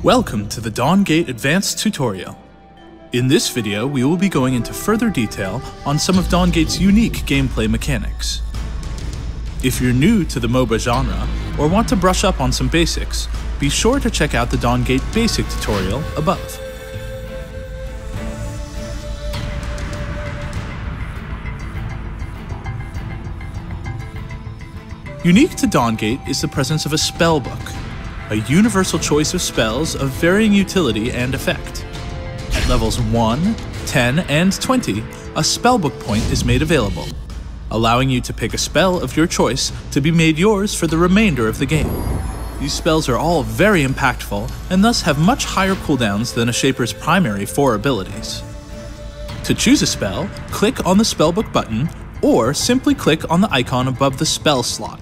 Welcome to the Dawngate Advanced Tutorial. In this video, we will be going into further detail on some of Dawngate's unique gameplay mechanics. If you're new to the MOBA genre, or want to brush up on some basics, be sure to check out the Dawngate Basic tutorial above. Unique to Dawngate is the presence of a Spellbook, a universal choice of spells of varying utility and effect. At levels 1, 10, and 20, a Spellbook point is made available, allowing you to pick a spell of your choice to be made yours for the remainder of the game. These spells are all very impactful and thus have much higher cooldowns than a Shaper's primary 4 abilities. To choose a spell, click on the Spellbook button, or simply click on the icon above the spell slot.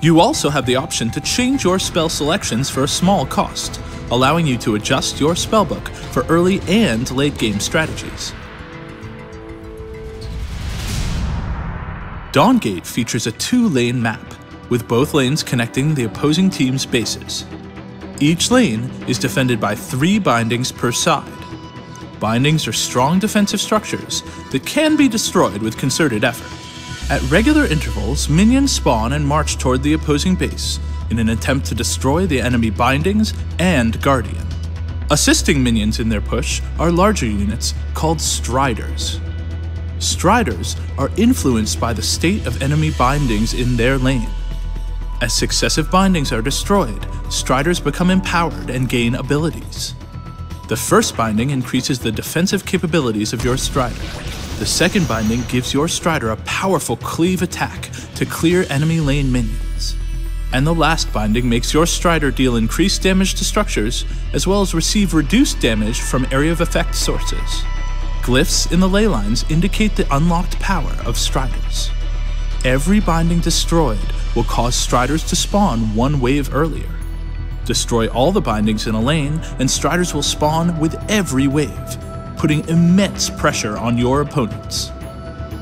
You also have the option to change your spell selections for a small cost, allowing you to adjust your spellbook for early and late game strategies. Dawngate features a 2-lane map, with both lanes connecting the opposing team's bases. Each lane is defended by 3 bindings per side. Bindings are strong defensive structures that can be destroyed with concerted effort. At regular intervals, minions spawn and march toward the opposing base in an attempt to destroy the enemy bindings and guardian. Assisting minions in their push are larger units called Striders. Striders are influenced by the state of enemy bindings in their lane. As successive bindings are destroyed, Striders become empowered and gain abilities. The first binding increases the defensive capabilities of your Strider. The second binding gives your Strider a powerful cleave attack to clear enemy lane minions. And the last binding makes your Strider deal increased damage to structures, as well as receive reduced damage from area of effect sources. Glyphs in the ley lines indicate the unlocked power of Striders. Every binding destroyed will cause Striders to spawn 1 wave earlier. Destroy all the bindings in a lane, and Striders will spawn with every wave, putting immense pressure on your opponents.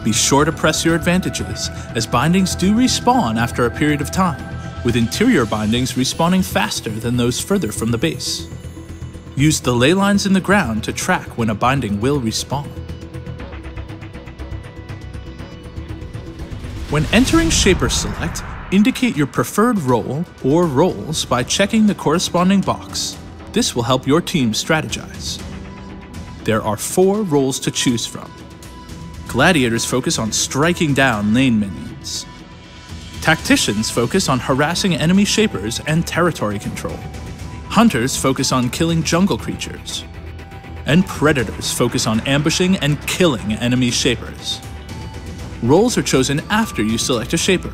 Be sure to press your advantages, as bindings do respawn after a period of time, with interior bindings respawning faster than those further from the base. Use the ley lines in the ground to track when a binding will respawn. When entering Shaper Select, indicate your preferred role or roles by checking the corresponding box. This will help your team strategize. There are 4 roles to choose from. Gladiators focus on striking down lane minions. Tacticians focus on harassing enemy Shapers and territory control. Hunters focus on killing jungle creatures. And Predators focus on ambushing and killing enemy Shapers. Roles are chosen after you select a Shaper,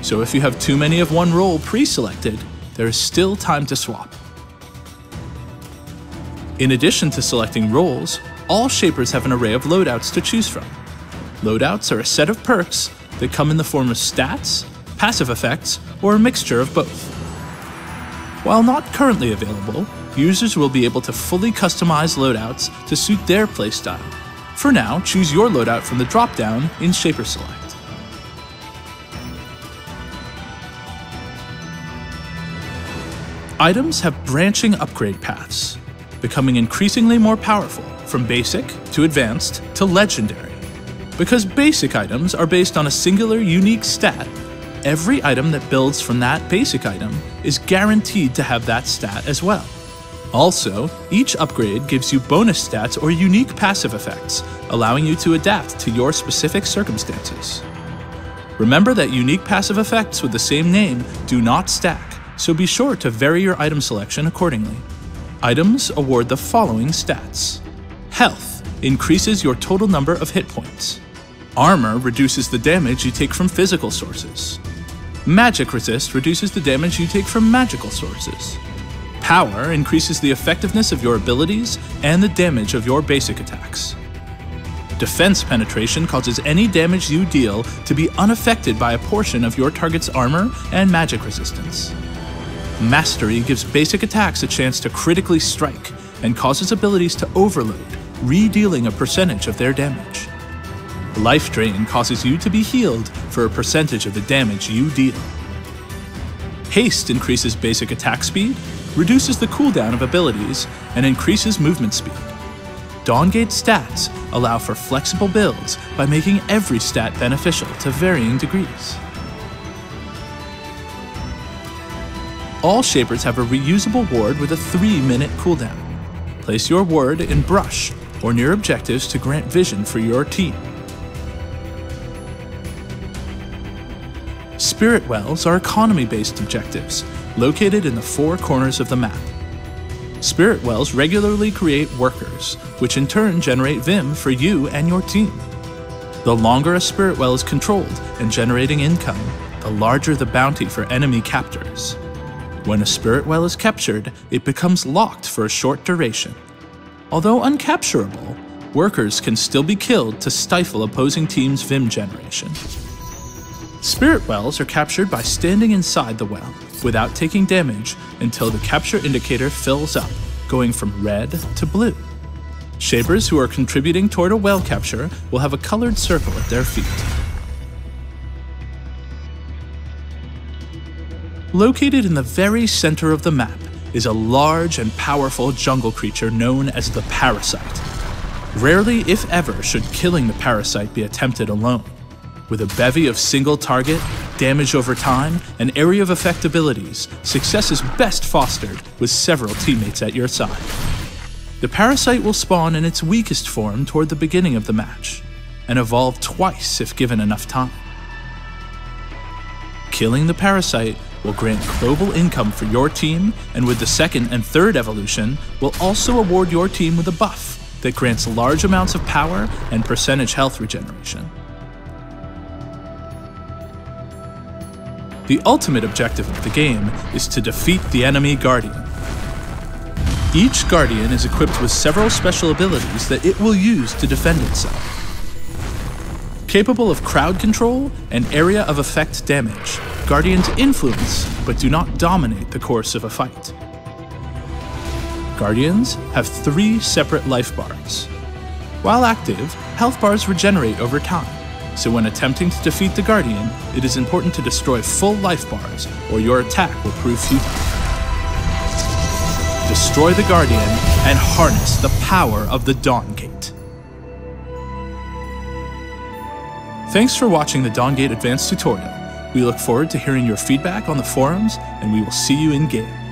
so if you have too many of one role pre-selected, there is still time to swap. In addition to selecting roles, all Shapers have an array of loadouts to choose from. Loadouts are a set of perks that come in the form of stats, passive effects, or a mixture of both. While not currently available, users will be able to fully customize loadouts to suit their playstyle. For now, choose your loadout from the drop-down in Shaper Select. Items have branching upgrade paths, becoming increasingly more powerful from basic to advanced to legendary. Because basic items are based on a singular unique stat, every item that builds from that basic item is guaranteed to have that stat as well. Also, each upgrade gives you bonus stats or unique passive effects, allowing you to adapt to your specific circumstances. Remember that unique passive effects with the same name do not stack, so be sure to vary your item selection accordingly. Items award the following stats. Health increases your total number of hit points. Armor reduces the damage you take from physical sources. Magic Resist reduces the damage you take from magical sources. Power increases the effectiveness of your abilities and the damage of your basic attacks. Defense Penetration causes any damage you deal to be unaffected by a portion of your target's armor and magic resistance. Mastery gives basic attacks a chance to critically strike and causes abilities to overload, re-dealing a percentage of their damage. Life Drain causes you to be healed for a percentage of the damage you deal. Haste increases basic attack speed, reduces the cooldown of abilities, and increases movement speed. Dawngate stats allow for flexible builds by making every stat beneficial to varying degrees. All Shapers have a reusable ward with a 3-minute cooldown. Place your ward in brush or near objectives to grant vision for your team. Spirit Wells are economy-based objectives, located in the 4 corners of the map. Spirit Wells regularly create workers, which in turn generate Vim for you and your team. The longer a Spirit Well is controlled and generating income, the larger the bounty for enemy captors. When a Spirit Well is captured, it becomes locked for a short duration. Although uncapturable, workers can still be killed to stifle opposing teams' Vim generation. Spirit Wells are captured by standing inside the well, without taking damage until the capture indicator fills up, going from red to blue. Shapers who are contributing toward a well capture will have a colored circle at their feet. Located in the very center of the map is a large and powerful jungle creature known as the Parasite. Rarely, if ever, should killing the Parasite be attempted alone. With a bevy of single target, damage over time, and area of effect abilities, success is best fostered with several teammates at your side. The Parasite will spawn in its weakest form toward the beginning of the match, and evolve twice if given enough time. Killing the Parasite will grant global income for your team, and with the second and third evolution, will also award your team with a buff that grants large amounts of power and percentage health regeneration. The ultimate objective of the game is to defeat the enemy Guardian. Each Guardian is equipped with several special abilities that it will use to defend itself. Capable of crowd control and area of effect damage, Guardians influence but do not dominate the course of a fight. Guardians have 3 separate life bars. While active, health bars regenerate over time, so when attempting to defeat the Guardian, it is important to destroy full life bars or your attack will prove futile. Destroy the Guardian and harness the power of the Dawngate. Thanks for watching the Dawngate Advanced tutorial. We look forward to hearing your feedback on the forums, and we will see you in game.